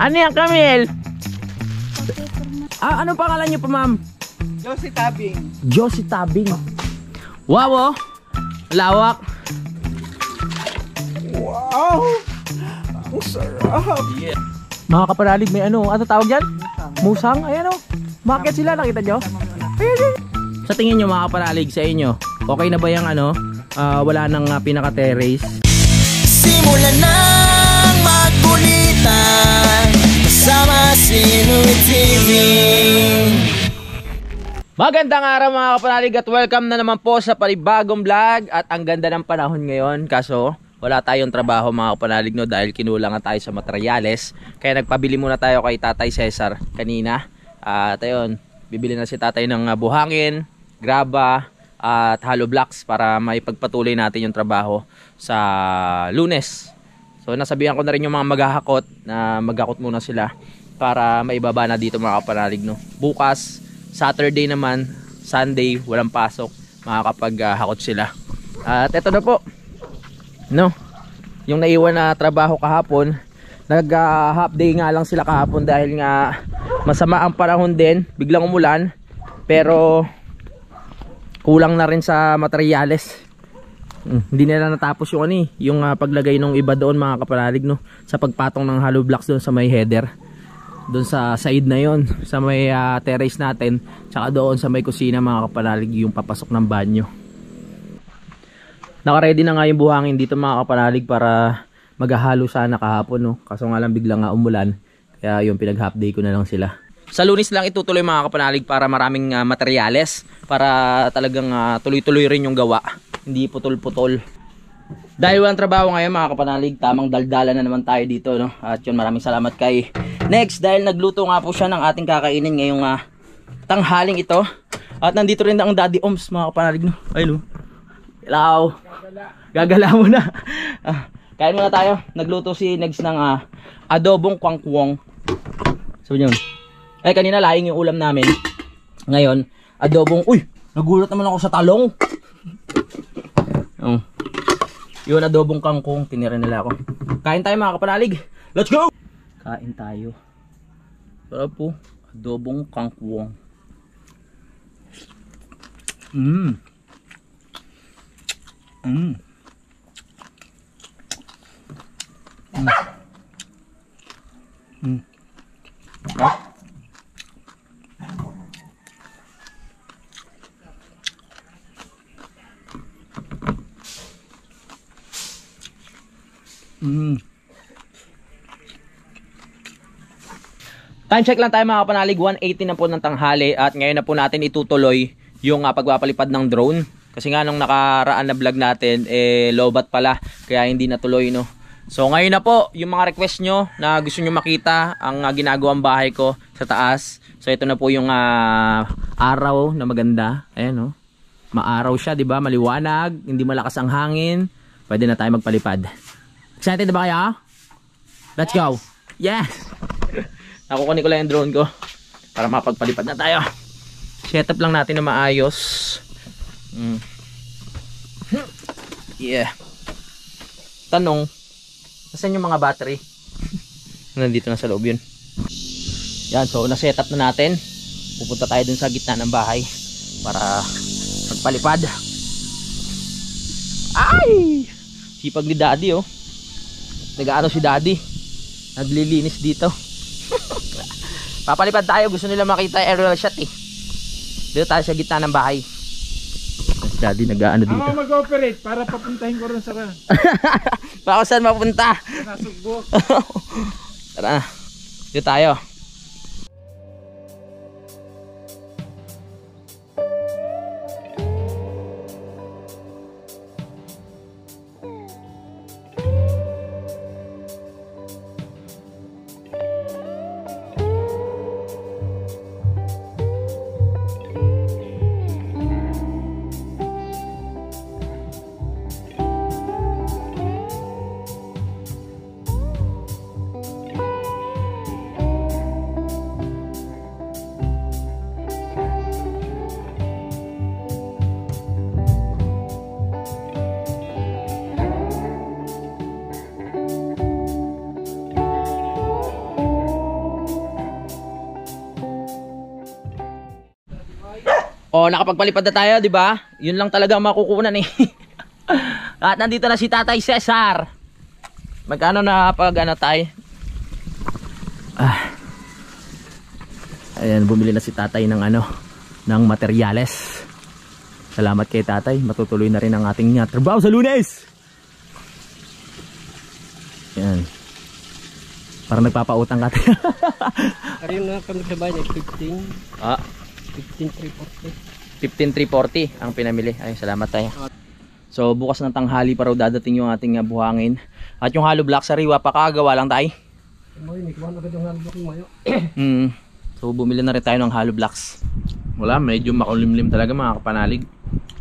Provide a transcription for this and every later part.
Ano yan, Camille? Anong pangalan niyo po, ma'am? Josie Tabing. Josie Tabing. Wow, oh. Lawak. Wow! Ang sarap! Yeah. Mga kapanalig, may ano tawag yan? Musang. Ayan, oh. Bakit sila, nakita nyo? Ayan. Sa tingin nyo, mga kapanalig, sa inyo, okay na ba yung wala nang pinaka-terrace? Simulan nang magkulitan kasama si Louie TV. Magandang araw mga kapanalig at welcome na naman po sa panibagong vlog. At ang ganda ng panahon ngayon, kaso wala tayong trabaho mga kapanalig, no, dahil kinulangan tayo sa materyales. Kaya nagpabili muna tayo kay Tatay Cesar kanina. At ayun, bibili na si tatay ng buhangin, graba at hollow blocks para maipagpatuloy natin yung trabaho sa Lunes. So nasabihan ko na rin yung mga maghahakot na maghakot muna sila para maibaba na dito mga kapanalig, no. Bukas Saturday naman, Sunday walang pasok, makakapaghakot sila. At eto na po, no, yung naiwan na trabaho kahapon. Nag-half day nga lang sila kahapon dahil nga masama ang panahon din, biglang umulan. Pero kulang na rin sa materyales. Hindi nila natapos yung paglagay ng iba doon mga kapanalig, no, sa pagpatong ng hollow blocks doon sa may header, doon sa side na yon, sa may terrace natin, tsaka doon sa may kusina mga kapanalig, yung papasok ng banyo. Naka-ready na nga yung buhangin dito mga kapanalig para maghahalo sana kahapon, no, kaso nga lang biglang umulan, kaya yung pinag-half day ko na lang sila. Sa Lunes lang itutuloy mga kapanalig para maraming materyales, para talagang tuloy-tuloy rin yung gawa, hindi putol-putol. Dahil walang trabaho ngayon mga kapanalig, tamang daldala na naman tayo dito, no? At yun, maraming salamat kay Next dahil nagluto nga po siya ng ating kakainin ngayong tanghaling ito. At nandito rin ang Daddy Oms mga kapanalig, no? Ay, no? Hello. Gagala mo na. Kain muna tayo. Nagluto si Next ng adobong kangkong. So yun. Ay, kanina laing yung ulam namin. Ngayon, adobong, uy, nagulat naman ako sa talong. Yun, adobong kangkong, tinira nila ako. Kain tayo mga kapanalig. Let's go! Kain tayo. Sarap po, adobong kangkong. Time check lang tayo mga kapanalig, 1:80 na po ng tanghali. At ngayon na po natin itutuloy yung pagpapalipad ng drone. Kasi nga nung nakaraan na vlog natin, lowbat pala, kaya hindi natuloy, no. So ngayon na po, yung mga request nyo na gusto nyo makita ang ginagawang bahay ko sa taas. So ito na po yung araw na maganda. Ayan, no. Maaraw siya, diba? Maliwanag, hindi malakas ang hangin. Pwede na tayo magpalipad. Excited ba kayo? Let's go! Yes! Nakukunin ko lang yung drone ko para mapagpalipad na tayo. Setup lang natin na maayos. Yeah. Tanong, nasan yung mga battery? Nandito na sa loob yun. Yan, so na-setup na natin. Pupunta tayo dun sa gitna ng bahay para magpalipad. Ay! Sipag ni Daddy, oh. Nag-aano si Daddy, naglilinis dito. Papalipad tayo, gusto nila makita aerial shot eh. Dito tayo sa gitna ng bahay. Daddy nag-aano dito. Ako mag-operate para papuntahin ko rin sa Baka saan mapunta? Sa Sugbok. Tara na, dito tayo. So, nakapagpalipad na tayo, di ba? Yun lang talaga ang makukunan eh. At nandito na si Tatay Cesar. Magkano na pag ano tayo? Ayan, bumili na si Tatay ng ano, ng materyales. Salamat kay Tatay. Matutuloy na rin ang ating trabaho sa Lunes. Ayan. Parang nagpapautang ka. Karin na kami sa bayan, 15. Ah, 15,340. 15,340 ang pinamili. Ay, salamat tayo. So, bukas ng tanghali pa raw dadating yung ating buhangin. At yung hollow block sa riwa, pakagawa lang tayo. So, bumili na rin tayo ng hollow blocks. Wala, medyo makulimlim talaga mga kapanalig.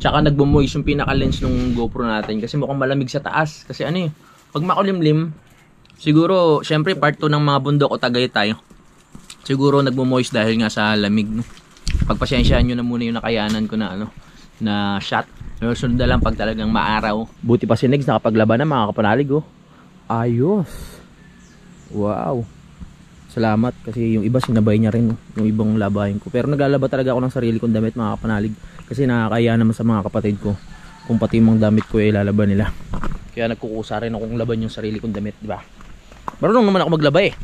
Tsaka nagbumoist yung pinaka-lens ng GoPro natin kasi mukhang malamig sa taas. Kasi ano eh, pag makulimlim, siguro, syempre part 2 ng mga bundok o Tagaytay. Siguro nagbumoist dahil nga sa lamig. No? Pagpasensyaan nyo na muna yung nakayanan ko na ano, na shot. Pero sunod na lang pag talagang maaraw. Buti pa si Negs nakapaglaban na mga kapanalig. Oh. Ayos. Wow. Salamat kasi yung iba sinabay niya rin, yung ibang labahin ko. Pero naglalaba talaga ako ng sarili kong damit mga kapanalig. Kasi nakakaya naman sa mga kapatid ko kung pati yung damit ko ay ilalaban nila. Kaya nagkukusa rin akong laban yung sarili kong damit, di ba? Marunong naman ako maglaba eh.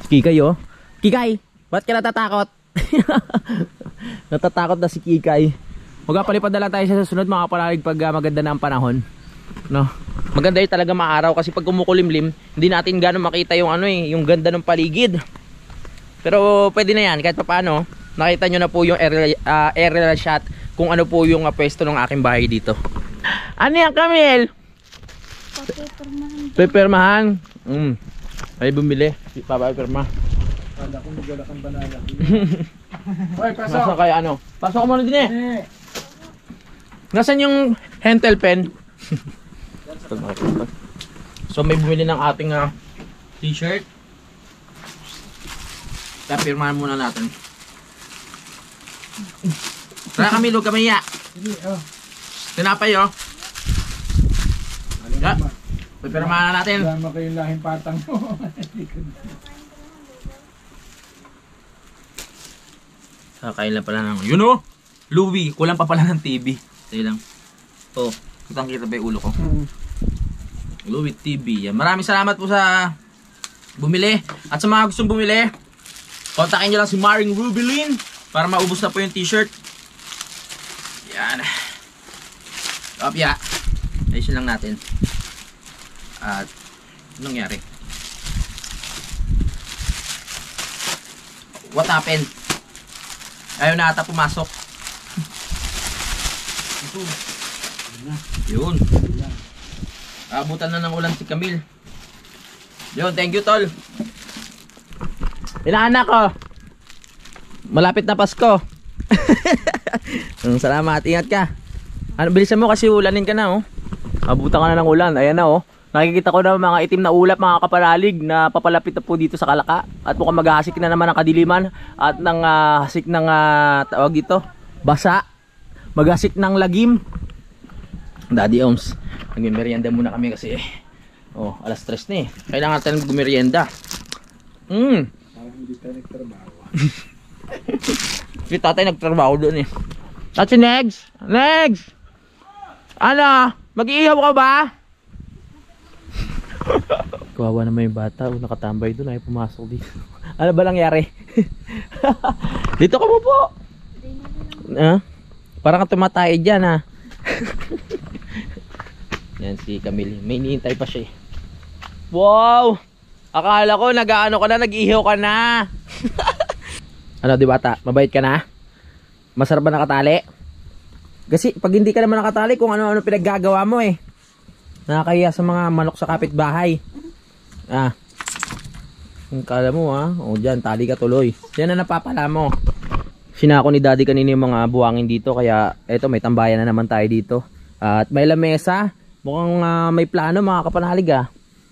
Kikay oh. Kikay, ba't ka natatakot? Natatakot na si Kikay. Magpapalipad na lang tayo sa susunod mga kapanalig pag maganda na ang panahon. No? Maganda yung talaga maaraw kasi pag kumukulimlim, hindi natin gano'ng makita yung ano eh, yung ganda ng paligid. Pero pwede na yan, kahit paano, nakita nyo na po yung aerial shot kung ano po yung pwesto ng aking bahay dito. Ano yan, Camille? Pepermahan. Ay bumili, papapirma. Kala ko magwala kang banana. Hoy, pasok! Nasaan kaya ano? Pasok ko muna din eh. Nasaan yung hentel pen? So may bumili ng ating t-shirt. Kaya pirmahan muna natin. Tara kami, huwag kami iya. Tinapay oh. Pirmahan na natin. Sama kayong lahing patang mo. Kakain lang pala ng yun oh. Louie, kulang pa pala ng TV. Sige lang. Oh, kitang kita ba yung ulo ko? Louie TV. Yan. Maraming salamat po sa bumili. At sa mga gustong bumili, kontakin nyo lang si Maring Rubilin para maubos na po yung t-shirt. Yan. Opya. Ayusin lang natin. At anong nangyari? What happened? Ayaw na ata pumasok. Ito. Yun. Abutan na ng ulan si Camille. Yun, thank you tol. Inaanak ko. Malapit na Pasko. Salamat, ingat ka. Ano, bilisan mo kasi ulanin ka na oh. Abutan ka na ng ulan, ayan na oh. Nakikita ko na mga itim na ulap mga kapanalig na papalapit na po dito sa Kalaka. At mukhang maghahasik na naman ang kadiliman. At nang hasik ng tawag dito, basa. Maghasik ng lagim. Daddy Oms, nagmimerienda muna kami kasi oh, alas 3 na eh. Kailangan natin gumerienda. Parang hindi tayo nagtrabaho. Si tatay nagtrabaho doon eh. At si Negs? Negs! Ano? Mag-iihaw ka ba? Kawawa naman yung bata, nakatambay doon, ay pumasok dito. Ano ba nangyari? Dito ka mo po. Parang ka tumatay dyan ha. Yan si Camille, may hinihintay pa siya eh. Wow! Akala ko nag-ano ka na, nag-ihaw ka na. Ano di bata, mabait ka na? Masarap ba nakatali? Kasi pag hindi ka naman nakatali, kung ano-ano pinaggagawa mo eh. Nakakahiya sa mga manok sa kapitbahay. Kung kala mo o dyan, tali ka tuloy. Yan na napapala mo. Sinako ni daddy kanina yung mga buwangin dito. Kaya eto, may tambayan na naman tayo dito. At may lamesa. Mukhang may plano mga kapanalig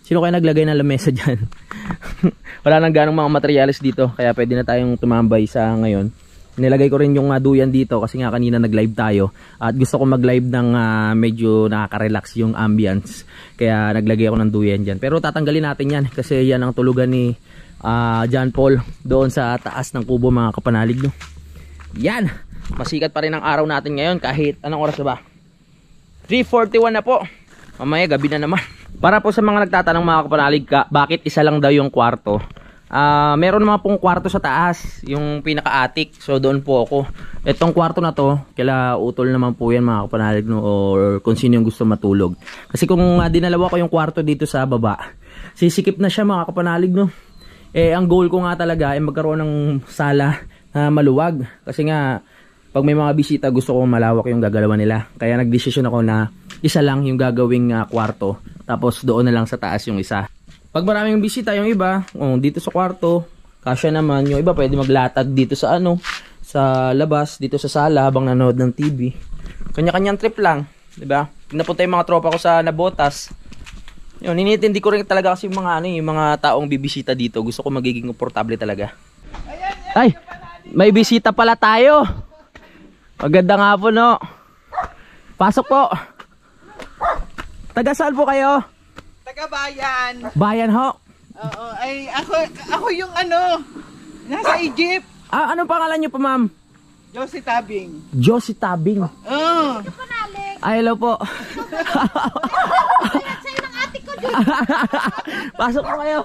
Sino kaya naglagay ng lamesa dyan? Wala nang ganong mga materyales dito. Kaya pwede na tayong tumambay sa ngayon. Nilagay ko rin yung duyan dito kasi nga kanina nag-live tayo at gusto ko mag-live ng medyo nakaka-relax yung ambience. Kaya naglagay ako ng duyan dyan. Pero tatanggalin natin yan kasi yan ang tulugan ni John Paul doon sa taas ng kubo mga kapanalig. No? Yan! Masikat pa rin ang araw natin ngayon kahit anong oras na ba? 3:41 na po. Mamaya gabi na naman. Para po sa mga nagtatanong mga kapanalig, bakit isa lang daw yung kwarto? Meron naman pong kwarto sa taas, yung pinaka-attic. So doon po ako. Itong kwarto na to, kila utol naman po yan mga kapanalig, no? Or kung sino yung gusto matulog. Kasi kung dinalawa ko yung kwarto dito sa baba, sisikip na siya mga kapanalig, no? Ang goal ko nga talaga ay magkaroon ng sala na maluwag. Kasi nga, pag may mga bisita, gusto ko malawak yung gagalawan nila. Kaya nagdesisyon ako na isa lang yung gagawing kwarto. Tapos doon na lang sa taas yung isa. Pag maraming bisita, yung iba, dito sa kwarto, kasya naman. Yung iba pwede maglatag dito sa sa labas, dito sa sala habang nanood ng TV. Kanya-kanyang trip lang, 'di ba? Pinapunta yung mga tropa ko sa Nabotas. Yun, inintindi ko rin talaga kasi yung mga taong bibisita dito. Gusto ko magiging komportable talaga. Ay, may bisita pala tayo. Maganda nga po, no? Pasok po. Taga saan po kayo? Taga-bayan. Bayan ho. Oo, ay ako yung nasa Egypt. Anong pangalan niyo po, ma'am? Josie Tabing. Josie Tabing. Oo. Ay, hello po. Pasok po kayo.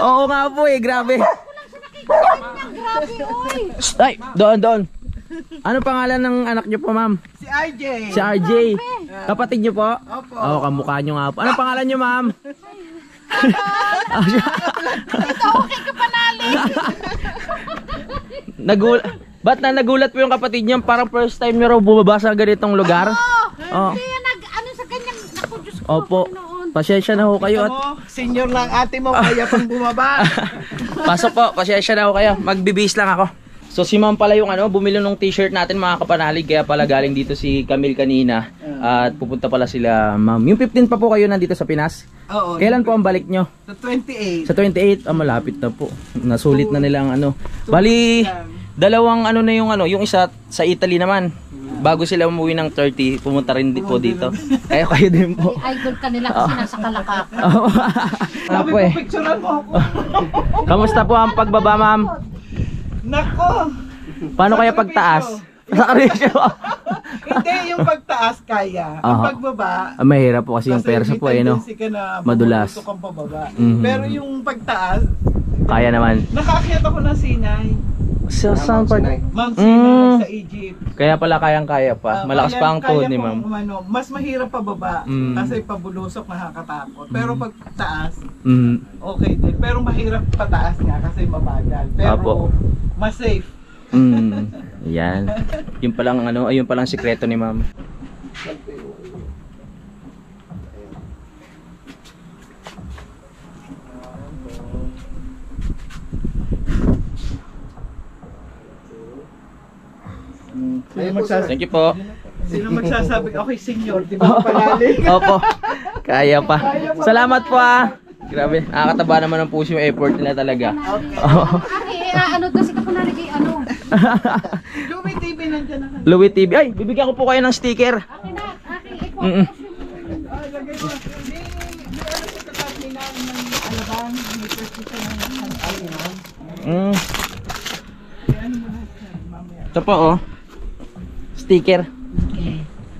Oo nga po grabe. Ay, doon. Ano pangalan ng anak niyo po, ma'am? Si RJ. Si RJ. Kapatid niyo po? Opo. Oo, kamukha niyo nga po. Ano pangalan niyo, ma'am? Ba't nagulat po yung kapatid niyo? Parang first time niyo raw bumaba sa ganitong lugar? Oo. Ano sa kanyang Diyos ko. Opo. Pasensya na ho kayo at Senior lang ate mo, kaya pang bumaba. pasok po, pasensya na ho kayo. Magbibihis lang ako. So si ma'am pala yung bumili ng t-shirt natin mga kapanalig. Kaya pala galing dito si Camille kanina. At pupunta pala sila, ma'am. Yung 15 pa po kayo nandito sa Pinas? Oo. Kailan po ang balik nyo? Sa 28. Sa 28, malapit na po. Nasulit na nila ang Bali, dalawang na yung isa sa Italy naman. Bago sila umuwi ng 30, pumunta rin po dito. Kaya kayo din po. Idol ka nila kasi nasa Kalakak. Sabi ko, picturean mo ako. Kamusta po ang pagbaba, ma'am? Nako. Paano kaya pagtaas? Sa karisyo. Hindi, yung pagtaas kaya. Ang Aha. pagbaba, Mahirap po kasi yung persa po may no. tendency ka na Madulas. bumulusok kang pababa. Mhm. Pero yung pagtaas, Kaya naman. nakaakyat ako ng Sinai. Sa saan part? Ma'am Sinai Mm. sa Egypt. Kaya pala kayang-kaya pa. Malakas pa ang tuhod ni ma'am. Mas mahirap pababa Mm. kasi pabulusok nakakatakot. Pero pag taas, Mm. okay din. Pero mahirap pataas nga kasi mabagal. Pero Apo. mas safe. Yan. Yung palang ayun palang sikreto ni ma'am. Thank you po. Sino magsasabi, okay senior, di ba palalim? Opo. Kaya pa. Salamat po Grabe, nakakataba naman ang puso yung effort nila talaga. Ari, kasi kapanalig Louie TV nandiyan na. Louie TV. Ay, bibigyan ko po kayo ng sticker. Akin na, ikaw. Mm-mm. Lagay mo. Di sa katabi na ng alabang, may prescription ng alabang. Ito po sticker.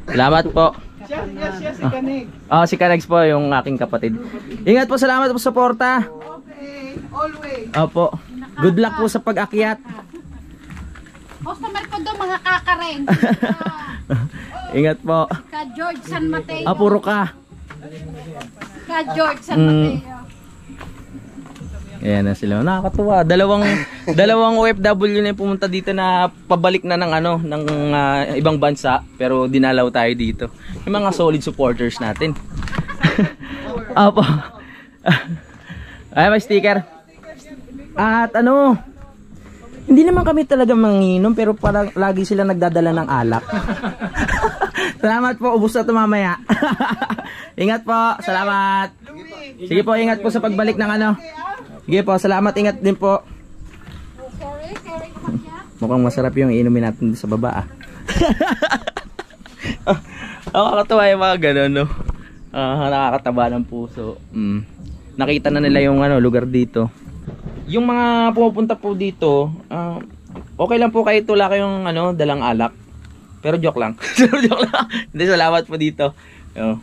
Salamat po. Siya, si Kanig. Si Kanex po yung aking kapatid. Ingat po, salamat po sa suporta. Okay, always. Opo. Good luck po sa pag-akyat. Customer ko doon, mga kakareng. Ingat po. Ka George San Mateo. Puro ka. Ka George San Mateo. Ayan na sila. Nakakatuwa. Dalawang OFW na yung pumunta dito na pabalik na ng ibang bansa pero dinalaw tayo dito. Yung mga solid supporters natin. Opo. Ay, may sticker. At hindi naman kami talaga manginom pero parang lagi sila nagdadala ng alak. Salamat po. Ubus na ito mamaya. Ingat po. Salamat. Sige po, ingat po sa pagbalik ng Sige po, salamat. Ingat din po. Mukhang masarap yung inumin natin sa baba Nakakatawa yung mga ganun, no? Nakakataba ng puso. Nakita na nila yung lugar dito. Yung mga pumupunta po dito, Okay lang po kahit wala kayong ano, dalang alak. Pero joke lang. Joke lang. Hindi, salamat po dito. Oh.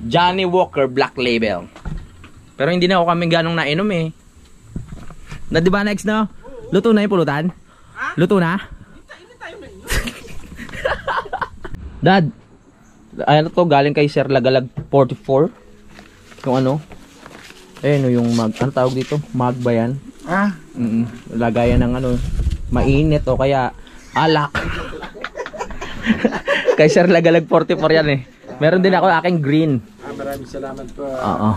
Johnny Walker Black Label. Pero hindi na ako kami ganong nainom eh. Na di ba next na? Luto na yung pulutan? Luto na? Dad, ano to, galing kay Sir Lagalag 44. Yung ano? Ayun, yung mag, ano tawag dito? Mag ba yan? Lagayan ng ano, mainit o kaya alak. Kay Sir Lagalag 44 yan eh. Meron din ako aking green. Maraming salamat po. Oo.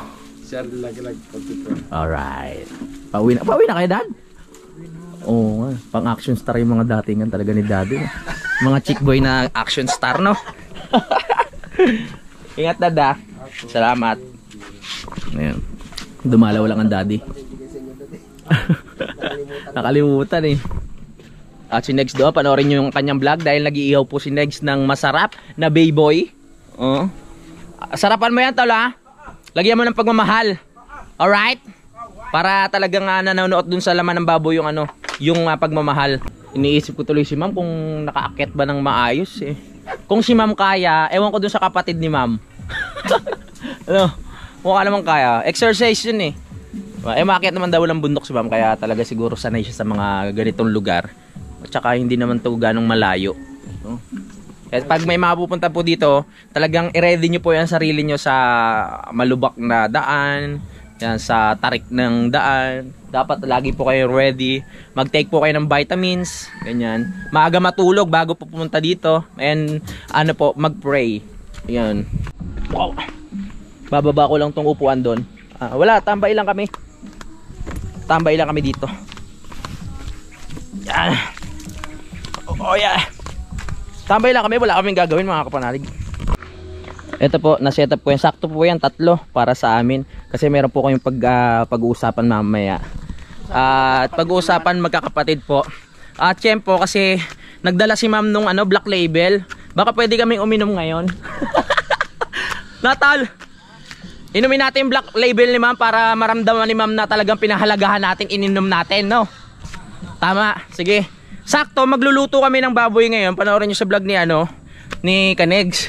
Sir Lagalag 44. Alright. Pauwi na kayo, Dad? Oo nga. Pang action star yung mga datingan talaga ni Daddy. Mga chick boy na action star, no? Ingat, Dad, ah. Salamat. Ayan. Dumalaw lang ang Daddy. Nakalimutan eh. At si Negs doon, panoorin nyo yung kanyang vlog dahil nag-iihaw po si Negs ng masarap na bayboy. Sarapan mo yan, tol, ha? Lagyan mo ng pagmamahal. Alright? Para talagang nanonood dun sa laman ng baboy yung ano, yung pagmamahal. Iniisip ko tuloy si ma'am kung nakaakyat ba ng maayos eh. Kung si ma'am kaya, ewan ko dun sa kapatid ni ma'am. Ano? Mukha naman kaya. Exercise yun eh. Maakyat naman daw ng bundok si ma'am, kaya talaga siguro sanay siya sa mga ganitong lugar. At saka hindi naman to ganong malayo. At pag may mapupunta po dito, talagang i-ready nyo po yung sarili nyo sa malubak na daan, yan, sa tarik ng daan. Dapat lagi po kayo ready. Mag-take po kayo ng vitamins, ganyan. Maaga matulog bago po pumunta dito. And ano po, mag-pray. Yan. Wow. Bababa ko lang tong upuan doon. Wala, tambay lang kami. Tambay lang kami dito. Yan. Oh yeah. Tambay lang kami, wala kaming gagawin mga kapanalig. Ito po, na-setup ko yan. Sakto po yan, 3 para sa amin. Kasi meron po kayong pag-uusapan mamaya. At pag-uusapan magkakapatid po. At syempre kasi nagdala si ma'am nung ano, Black Label. Baka pwede kaming uminom ngayon. Natal! Inumin natin yung Black Label ni ma'am para maramdaman ni ma'am na talagang pinahalagahan natin, ininom natin, no? Tama, sige. Sakto, magluluto kami ng baboy ngayon. Panoorin nyo sa vlog ni ano, ni Kanegs.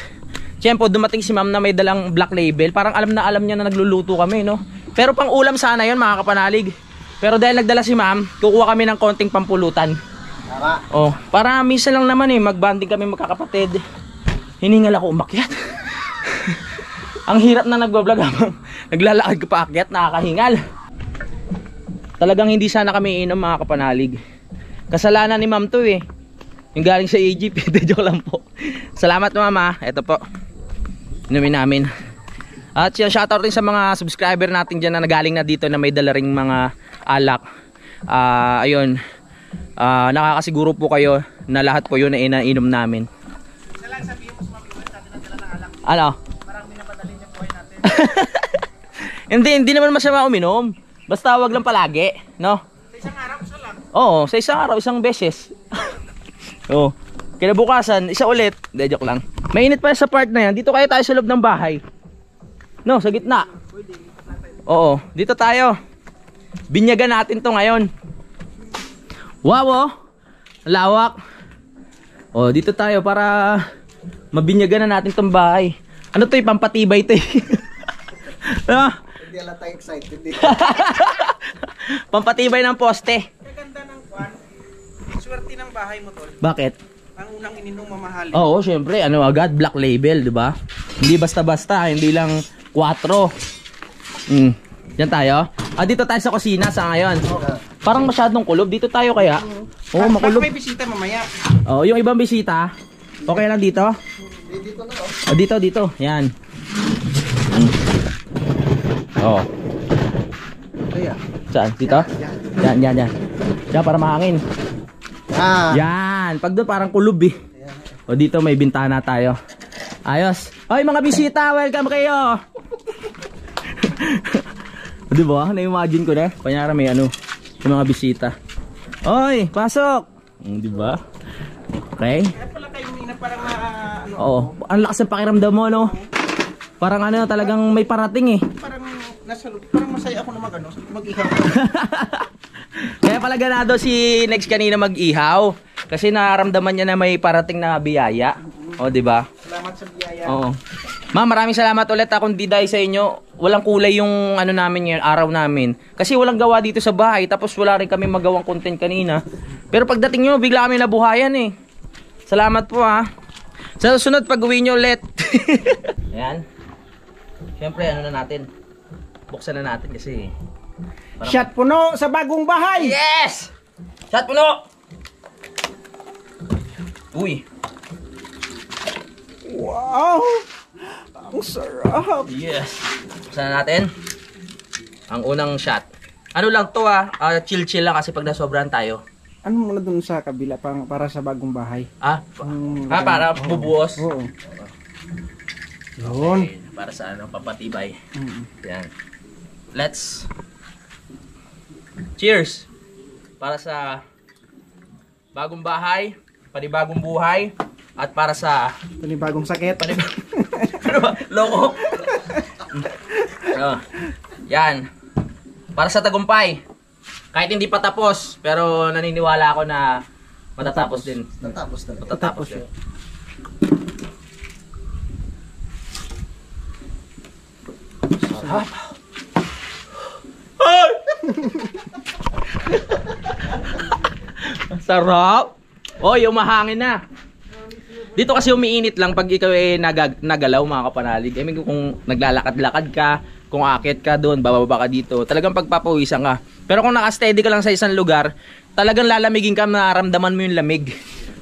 Siyempre, dumating si ma'am na may dalang Black Label. Parang alam na alam niya na nagluluto kami, no? Pero pang ulam sana yon mga kapanalig. Pero dahil nagdala si ma'am, kukuha kami ng konting pampulutan. Oh, para minsan lang naman eh, magbanding kami magkakapatid. Hiningal ako umakyat. Ang hirap na nagbablog habang naglalakad ka pa akyat, nakakahingal. Talagang hindi sana kami inom mga kapanalig. Kasalanan ni ma'am to eh. Yung galing sa Egypt, joke lang po. Salamat mama, eto po. Inumin namin. At shoutout rin sa mga subscriber natin dyan na nagaling na dito na may dala ring mga alak. Ayun. Nakakasiguro po kayo na lahat po yun na inainom namin. Isa lang sabihin mo sa mga viewers natin na dala ng alak. Ano? Parang minamadali niya buhay natin. Hindi naman masama uminom. Basta wag lang palagi, no? Sa isang araw, isa lang. Oo, sa isang araw, isang beses. Oo. Kinabukasan, isa ulit. Hindi, joke lang. Mainit pa sa part na yan. Dito kayo tayo sa loob ng bahay. No, sa gitna. Oo, dito tayo. Binyagan natin to ngayon. Wow, oh. Lawak. Oh, dito tayo para mabinyagan na natin tong bahay. Ano to, pampatibay to. Ah. Hindi lang tayo excited eh. Pampatibay ng poste. Kaganda ng kwan. Swerte ng bahay mo tol. Bakit? Ang unang ininong mamahalin. Oo, syempre, ano agad, Black Label, 'di ba? Hindi basta-basta, hindi lang 4. Diyan tayo. Dito tayo sa kusina sa ngayon. Parang masyadong kulob. Dito tayo kaya. Oo, makulob. May bisita mamaya. Oo, yung ibang bisita. Okay lang dito? Dito na oh. Dito. Yan. Oo. Kaya. Saan? Dito? Yan. Yan, para mahangin. Yan. Pag doon parang kulob eh. O dito may bintana tayo. Ayos. Oy mga bisita, welcome kayo. Diba? Na-imagine ko na. Kunyara may ano, yung mga bisita. Oy, pasok. Diba? Okay. Kaya pala kayo na parang ano. Oo. Ang lakas ng pakiramdam mo, no? Parang ano, talagang may parating eh. Parang parang masaya ako na mag-ihaw. Kaya pala ganado si Next kanina mag-ihaw. Kasi nararamdaman niya na may parating na biyaya. O, di ba? Salamat sa biyaya. Oo. Ma'am, maraming salamat ulit. Kung di dahil sa inyo, walang kulay yung ano namin ngayon, araw namin. Kasi walang gawa dito sa bahay, tapos wala rin kami magawang content kanina. Pero pagdating nyo, bigla kami nabuhayan eh. Salamat po ha. Sa susunod, pag-uwi nyo ulit. Ayan. Siyempre, ano na natin? Buksan na natin kasi. Shot puno sa bagong bahay. Yes! Shot puno! Uy. Wow! Ang sarap. Yes. Buksan na natin. Ang unang shot. Ano lang to chill-chill lang kasi pag nasobrahan tayo. Ano muna dun sa kabila para sa bagong bahay? Para bubuos. Oo. Yun. Okay, para sa papatibay. Yan. Let's cheers. Para sa bagong bahay, panibagong buhay, at para sa Panibagong sakit. ano ba? Loko. Yan. Para sa tagumpay. Kahit hindi pa tapos, pero naniniwala ako na matatapos din. Matatapos din. Sarap. Ay! Sarap. Oy, umahangin na. Dito kasi umiinit lang pag ikaw nagalaw mga kapanalig. I mean, kung naglalakad-lakad ka, kung akit ka doon, bababa ka dito, talagang pagpapawisan ka. Pero kung naka-steady ka lang sa isang lugar, talagang lalamigin ka, nararamdaman mo yung lamig.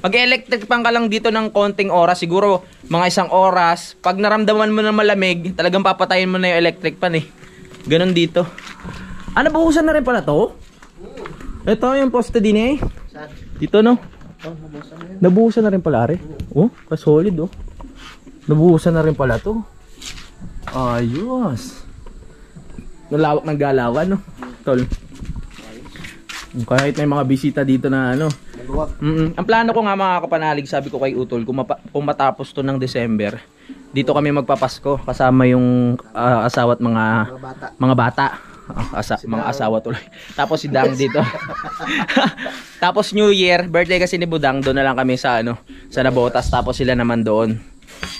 Pag-electric pang ka lang dito ng konting oras, siguro mga 1 oras, pag naramdaman mo na malamig, talagang papatayin mo na yung electric pan eh. Ganon dito. Nabuhusan na rin pala to? Ito yung poste din eh. Dito no? Nabuhusan na rin pala rin. Oh, solid oh. Nabuhusan na rin pala to. Ayos. Nalawak ng galawan no? Tol. Kahit may mga bisita dito na ano. Ang plano ko nga mga kapanalig, sabi ko kay Utol, kung matapos to ng December, dito kami magpapasko kasama yung asawa at mga bata. Mga asawa tuloy. Tapos si Dang dito. Tapos New Year, birthday kasi ni Budang, doon na lang kami sa sa Nabotas, tapos sila naman doon.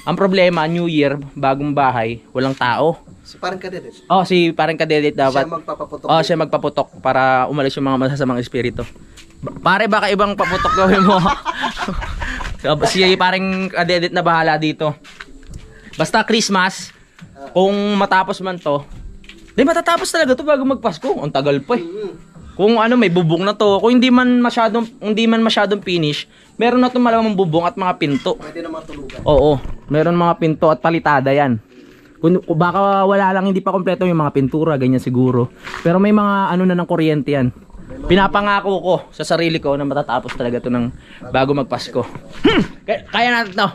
Ang problema, New Year, bagong bahay, walang tao. Si parang kadedet. Si parang kadedet dapat. Siya magpapaputok. Siya magpaputok para umalis yung mga masasamang espiritu. Pare, baka ibang paputok gawin mo. Si parang kadedet na bahala dito. Basta Christmas, kung matapos man to, matatapos talaga to bago magpasko. Ang tagal pa eh. Kung may bubong na to, kung hindi man masyadong finish, meron na to malamang bubong at mga pinto. Pwede na matulugan. Oo, meron mga pinto at palitada yan. Kung baka wala lang, hindi pa kompleto yung mga pintura, ganyan siguro. Pero may mga na ng kuryente yan. Pinapangako ko sa sarili ko na matatapos talaga to ng bago magpasko. Kaya natin to.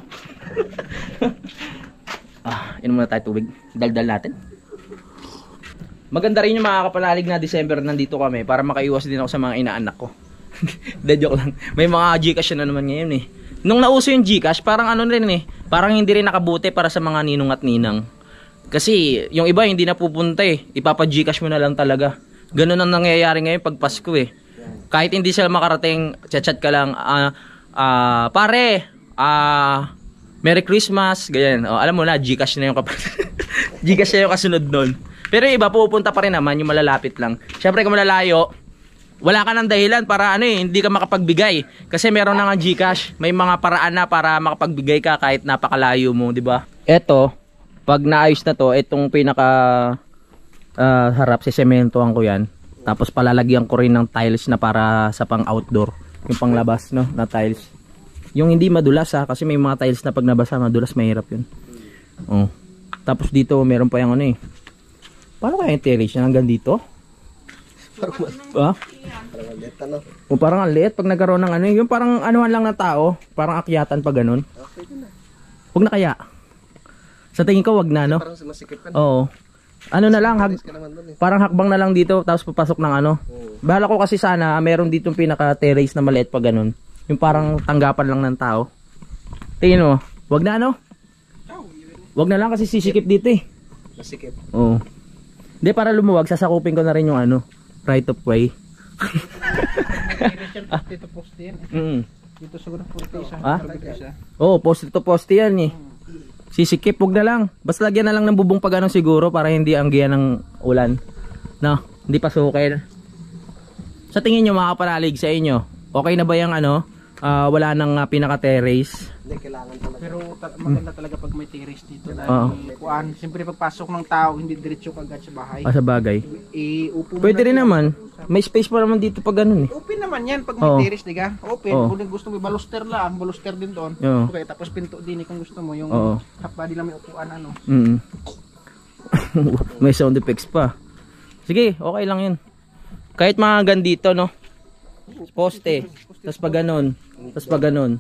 Inom muna tayo tubig. Daldal natin. Maganda rin yung mga kapanalig na December nandito kami para makaiwas din ako sa mga inaanak ko. Joke lang. May mga Gcash na naman ngayon eh. Nung nauso yung Gcash, parang rin eh. Parang hindi rin nakabuti para sa mga ninong at ninang. Kasi yung iba hindi na pupunta eh. Ipapa-Gcash mo na lang talaga. Ganun ang nangyayari ngayon pag Pasko eh. Kahit hindi sila makarating, chat ka lang, pare, Merry Christmas, ganyan. Alam mo na, Gcash na yung Gcash na yung kasunod nun. Pero yung iba pupunta pa rin naman, yung malalapit lang. Syempre kung malalayo, wala ka ng dahilan para hindi ka makapagbigay. Kasi meron na nga Gcash, may mga paraan na para makapagbigay ka kahit napakalayo mo, di ba? Eto, pag naayos na to, itong pinaka harap, sisementohan ko yan. Tapos palalagyan ko rin ng tiles na para sa pang outdoor, yung panglabas no, na tiles. Yung hindi madulas kasi may mga tiles na pag nabasa madulas, mahirap yun. Tapos dito meron pa yung paano kaya yung terrace na hanggang dito? Parang ang liit pag nagkaroon ng yung parang anuhan lang ng tao, parang akyatan pa ganun. Huwag na kaya. Sa tingin ko wag na Parang sumasikip ka. Oo. Na lang, parang hakbang na lang dito tapos papasok ng Bahala ko kasi sana meron ditong pinaka terrace na maliit pa ganun. Yung parang tanggapan lang ng tao. Tingin mo, wag na wag na lang kasi sisikip dito eh. Masikip. Oo. Hindi, para lumuwag, sasakupin ko na rin yung right of way. Dito siguro 40 isa. Ha? 40 isa. Oo, poste to poste yan eh. Sisikip, huwag na lang. Basta lagyan na lang ng bubong pag ano siguro para hindi anggihan ng ulan. No, hindi pasukin. Sa tingin nyo mga kapanalig sa inyo, okay na ba yung ano, wala nang pinaka-terrace? Hindi, kailangan talaga. Pero maganda talaga pag may terrace dito dahil Oo. kuan, siyempre pagpasok ng tao hindi diretso kagad sa bahay. Sa bagay. Upo mo Pwede na rin dito. naman. May space pa naman dito pag ganun eh. Open naman yan pag may Oo. terrace, diga? Open. Oo. Kung gusto mo baluster lang, baluster din doon. Oo. Okay, tapos pinto din kung gusto mo yung Oo. half body lang may upuan ano. May sound effects pa. Sige, okay lang yun. Kahit mga gandito, no? Poste. Tapos pag ganun. Tapos pag ganun.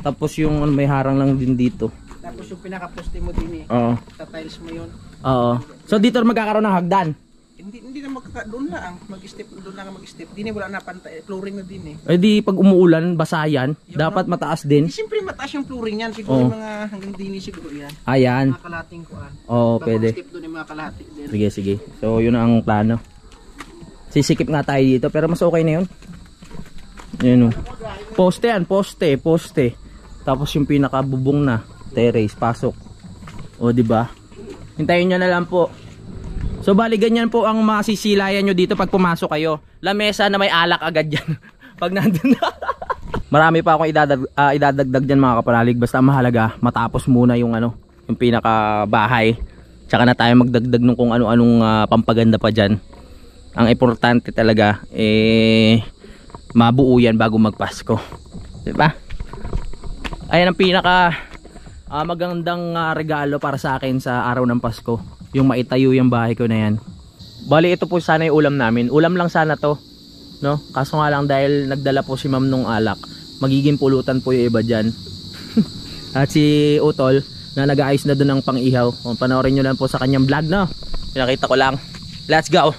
Tapos yung ano, may harang lang din dito. Tapos yung pinaka-poste mo din Oo. ta-tiles mo yun. Oo. So dito magkakaroon ng hagdan. Hindi na doon lang mag-step, doon lang mag-step. Di na wala na pantay, flooring na din Eh di pag umuulan, basayan. Dapat mataas din. Siyempre mataas yung flooring yan, siguro Oo. mga hanggang dini siguro yan. Ayan. Mga kalating kuan. Oo, Bagong pwede. step doon yung mga kalating din. Sige, sige. So yun ang plano. Sisikip nga tayo dito pero mas okay na yun. Yun o. Poste yan, poste, poste. Tapos yung pinakabubong na, terrace, pasok. O di ba? Hintayin nyo na lang po. So bali ganyan po ang masisilayan nyo dito pag pumasok kayo. Lamesa na may alak agad yan. Pag nandun na. Marami pa akong idadagdag dyan mga kapanalig. Basta mahalaga matapos muna yung ano, yung pinaka bahay. Tsaka na tayo magdagdag ng kung ano-anong pampaganda pa dyan. Ang importante talaga mabuo yan bago magpasko. Diba? Ayan ang pinaka magandang regalo para sa akin sa araw ng Pasko. Yung maitayo yung bahay ko na yan. Bali ito po sana yung ulam namin. Ulam lang sana to, no? Kaso nga lang dahil nagdala po si ma'am nung alak, magiging pulutan po yung iba dyan. At si Utol na nag-aayos na doon ng pang-ihaw. Panoorin nyo lang po sa kanyang vlog, no? Pinakita ko lang. Let's go!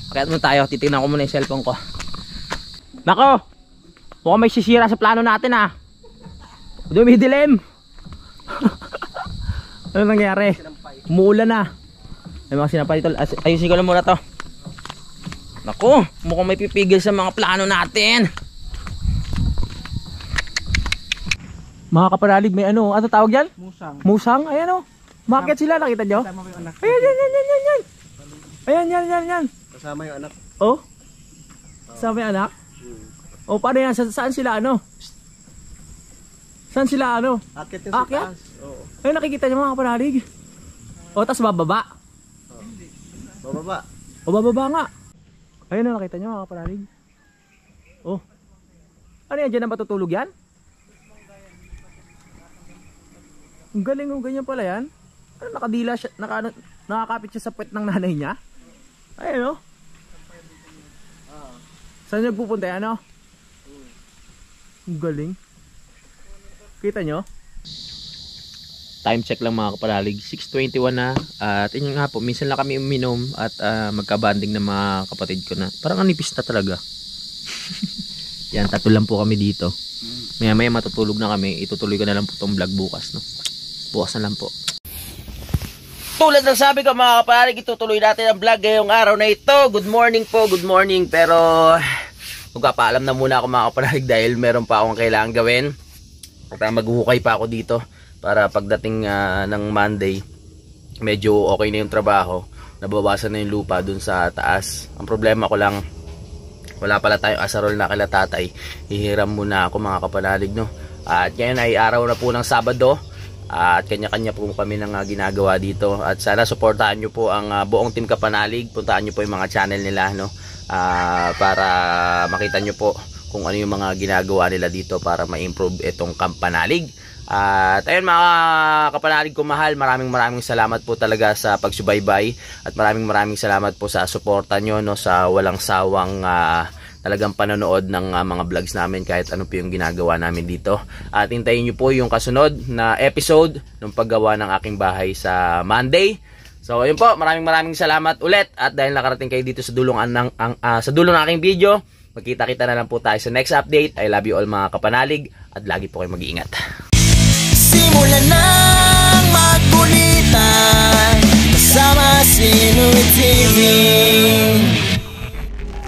Pakita mo tayo. Titignan ko muna yung cellphone ko. Nako! Mukhang may sisira sa plano natin ah. Dumidilim! Ano nangyari? Umuulan na. May mga sinampay ito. Ayusin ko lang muna to. Naku, mukhang may pipigil sa mga plano natin. Mga kapanalig, may ano tawag yan? Musang. Musang? Ayan o. Bakit sila? Nakita nyo? Tama mo yung anak. Ayan, yan. Ayan. Kasama yung anak. Oh? Kasama yung anak? Oh, paano yan? Saan sila ano? Saan sila ano? Akit yung Akyat? taas. Oo. Ayun, nakikita nyo mga kapanalig. O, tas bababa. Bababa. O, bababa nga. Ayun na, nakita nyo mga kapanalig. Oh. Ano yan? Diyan na matutulog yan? Ang galing oh, ganyan pala yan. Ano, nakadila siya, nakakapit siya sa puwet ng nanay niya. Ayun oh. Saan nagpupunta yan oh? Ang galing. Kita nyo? Time check lang mga kapanalig. 6:21 na. At yun nga po, minsan lang kami uminom at magkabanding ng mga kapatid ko na. Parang anipis na talaga. Yan, tatlo lang po kami dito. Maya maya matutulog na kami. Itutuloy ko na lang po itong vlog bukas, no? Bukas na lang po. Tulad ng sabi ko mga kapanalig, itutuloy natin ang vlog ngayong araw na ito. Good morning po, good morning. Pero magpapaalam na muna ako mga kapanalig dahil meron pa akong kailangan gawin. At maghuhukay pa ako dito para pagdating ng Monday, medyo okay na yung trabaho. Nabawasan na yung lupa dun sa taas. Ang problema ko lang, wala pala tayong asarol na kila tatay. Hihiram muna ako mga kapanalig, no? At ngayon ay araw na po ng Sabado. At kanya-kanya po kami ng ginagawa dito. At sana suportahan nyo po ang buong team Kapanalig. Puntaan nyo po yung mga channel nila, no? Para makita nyo po kung ano yung mga ginagawa nila dito para ma-improve itong Kapanalig. At ayun mga kapanalig ko mahal, maraming salamat po talaga sa pagsubaybay. At maraming salamat po sa suporta nyo, no, sa walang sawang talagang panonood ng mga vlogs namin kahit ano po yung ginagawa namin dito. At hintayin nyo po yung kasunod na episode ng paggawa ng aking bahay sa Monday. So ayun po, maraming salamat ulit. At dahil nakarating kayo dito sa dulo ng aking video, magkita-kita na lang po tayo sa next update. I love you all mga kapanalig at lagi po kayo mag-iingat. Simulan ng magkulitan kasama si Louie TV.